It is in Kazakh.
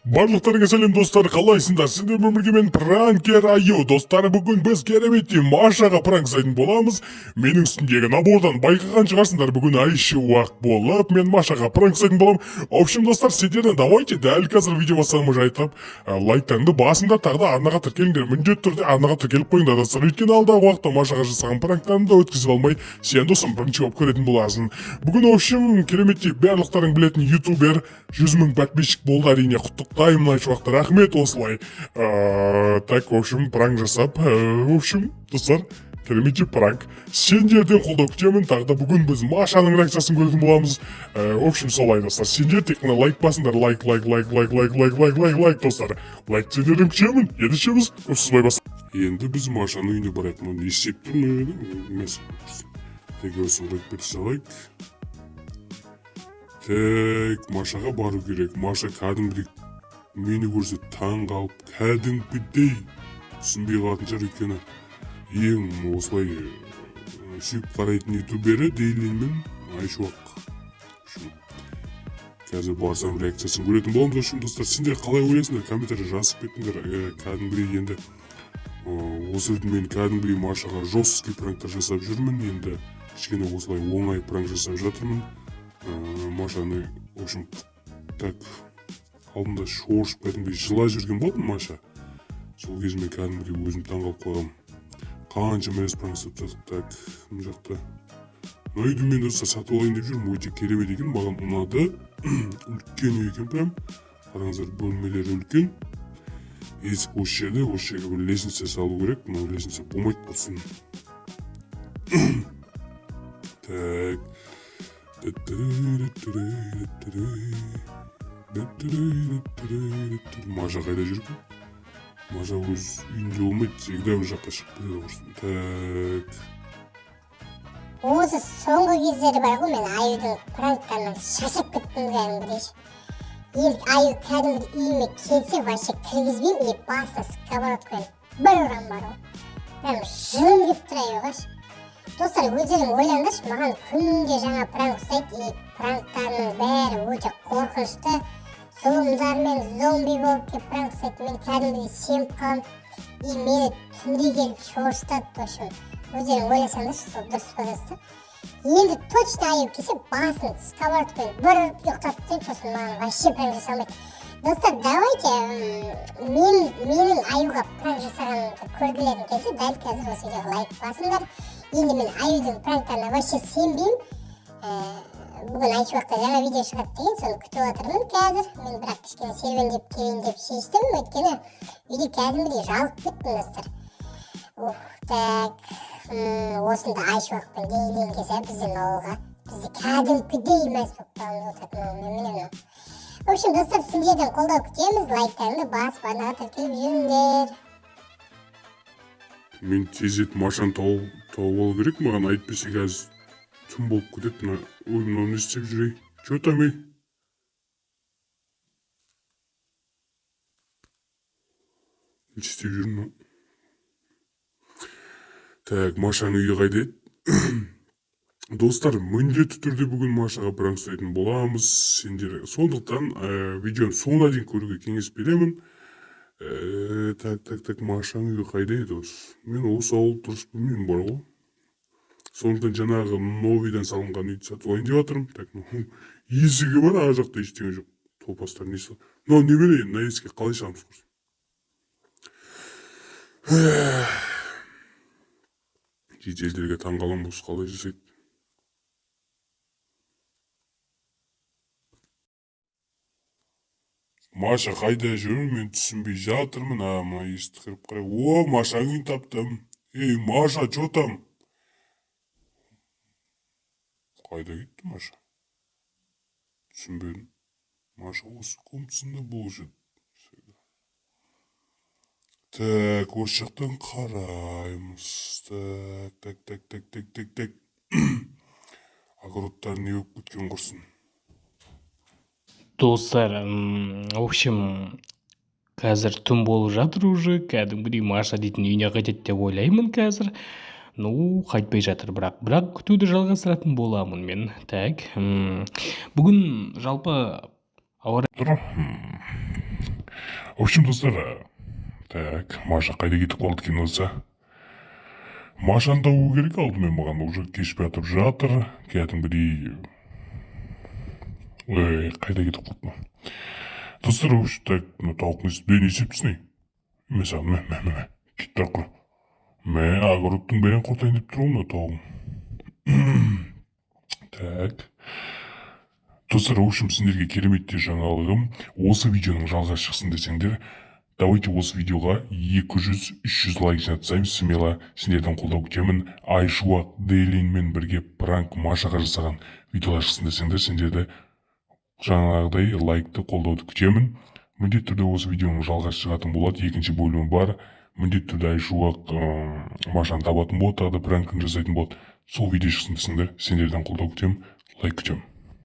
Барлықтарыңа сәлем достар, қалайсыңдар? Сіздермен бірге мен пранкер Аю. Достар, бүгін біз кереметте Машаға пранк жасайтын боламыз. Менің үстімдегі набордан байқаған шығарсыңдар, бүгін Айши уақ болып, мен Машаға пранк жасайтын болам. В общем, достар, сіздерден давайте дәл қазір видео бастағанымыз жайттап, лайктарыңды басыңдар, тағы да арнаға тіркеліңдер. Міндетті түрде арнаға тіркеліп қойыңдар, достар. Өйткені алдағы уақытта Машаға жасаған пранктарымды өткізіп алмай, сен досым бірінші болып көретін боласың. Бүгін, в общем, кереметте барлықтарың білетін ютубер 100 000 подписчик болды, әрине құттықтаймын Айшуақты, рахмет осылай. Так, в общем, пранк жасап, в общем, достар, керемет пранк. Сендерден қолдау күтемін, тағы да бүгін біз Машаның реакциясын көретін боламыз. В общем, солай достар, сендер тек қана лайк басыңдар, лайк, достар. Лайк сендерден күтемін, ендеше біз көпсізбай бастайық. Енді біз Машаның үйіне барайық, мұны не істеп тұрмын емес. Тек осыны лайк бете салайық. Так, Машаға бару керек. Маша кәдімгідей мені көрсе таң қалып, кәдімгідей түсінбей қалатын шығар, өйткені ең осылай сүйіп қарайтын ютубері Дейлинмен Айшуақ. Қазір барсам реакциясын көретін боламыз. Үшін достар, сендер қалай ойлайсыңдар, комментария жазып кетіңдер. Кәдімгідей енді осы мен кәдімгідей Машаға жесткий пранктар жасап жүрмін. Енді кішкене осылай оңай пранк жасап жатырмын. Машаны, в общем, так алдында шоршып кәдімгідей жылай жүрген болатын Маша. Сол кезде мен кәдімгідей өзім таңғалып қойғам. Қанша мәз пранк жасап жатыр. Так, мына жақта. Мына үйді мен достар сатып алайын деп жүрмін. Өте керемет екен, маған ұнады. Үлкен үй екен прям. Қараңыздар, бөлмелері үлкен. Есік осы жерге бір лестница салу керек. Мына лестница болмайды болсын. Так. Маша қайда жүрген? Маша өз үйінде болмайды, всегда бір жаққа шығып кетеді құрсын. Так. Осы соңғы кездері бар ғой, мен Аюдың пранктарынан шашып кеттім кәдімгідей. Енді Аю кәдімгідей үйіме келсе вообще кіргізбеймін, и басына сковородкамен бір ұрам бар ғой. Прям жын деп тұр Аюға. Достар, өздерің ойлаңдаршы, маған күнде жаңа пранк ұстайды, и пранктарының бәрі өте қорқынышты. Зұлымдар мен зомби болып кеп пранк ұстайды, мен кәдімгідей сеніп қалам, и мені түнде келіп шошытады. В общем, өздерің ойласаңдаршы, сол дұрыс па достар. Енді точно Аю келсе басын сковородкамен бір ұрып ұйықтап тастаймын, сосын маған вообще пранк жасай алмайды. Достар, давайте менің Аюға пранк жасағанымды көргілерің келсе, дәл қазір осы видеоға лайк басыңдар. Енді мен Аюдың пранктарына вообще сенбеймін. Бүгін Айшуақта жаңа видео шығады деген, соны күтіп отырмын қазір. Мен бірақ кішкене серуендеп келейін деп шештім, өйткені үйде кәдімгідей жалып кеттім достар. Так, осында Айшуақпен Дейлин келсе біздің ауылға, бізді кәдімгідей мәз болып қалымыз отыратын. В общем, достар, сендерден қолдау күтеміз, лайктарыңды басып, арнаға тіркеліп жүріңдер. Мен тезет Машаны тауып алу керек, маған айтпесе қазір түн болып кетеді. Мынау не істеп жүрей? Чё там ей? Не істеп жүрмін? Так, Машаның үйі қайда еді? Достар, міндетті түрде бүгін Машаға пранк жасайтын боламыз. Сендер сондықтан видеоны соңына дейін көруге кеңес беремін. Так, Машаның үйі қайда еді осы? Мен осы ауыл дұрыс білмеймін бар ғой. Сондықтан жаңағы новыйдан салынған үйді сатып алайын деп жатырмын. Так, есігі бар, ар жақта ештеңе жоқ. Топастар несі. Мынау не берейін, мына есікке қалай шығамыз көрсін. Жеделдерге таңғалам осы қалай жасайды. Маша қайда жүр, мен түсінбей жатырмын. Мына есікті кіріп қарай. О, Машаның үйін таптым. Ей, Маша, чё там? Қайда кетті Маша? Түсінбедім. Маша осы комнатасында болушы еді. Так, осы жақтан қараймыз. Так. Огородтар не болып кеткен құрсын. Достар, в общем, қазір түн болып жатыр уже, кәдімгідей Маша дейтін үйіне қайтады деп ойлаймын қазір. Қайтпай жатыр, бірақ күтуді жалғастыратын боламын мен. Так, бүгін жалпы ауа В общем, достар, так, Маша қайда кетіп қалды екен осы? Машаны табу керек алдымен маған, уже кешіп жатыр. Кәдімгідей... қайда кетіп қалды мына? Достар, так, тауықтың бен есептісіне. Мысалы, кетті арқылы. Огородтың бәрін құртайын деп тұр оны тауығым. Так. Достар, в общем, сендерге кереметте жаңалығым. Осы видеоның жалғасы шықсын десеңдер, давайте осы видеоға 200-300 лайк жинатсаймыз. Смело сендерден қолдау күтемін. Айшуақ Дейлинмен бірге пранк Машаға жасаған видеолар шықсын десеңдер, сендерді жаңағыдай лайкты қолдауды күтемін. Міндетті түрде осы видеоның жалғасы шығатын болады. Екінші бөлімі бар. Міндетті түрде Айшуақ Машаны табатын болады, тағы да пранкін жасайтын болады. Сол видео шықсын десеңдер, сендерден қолдау күтемін, лайк күтемін.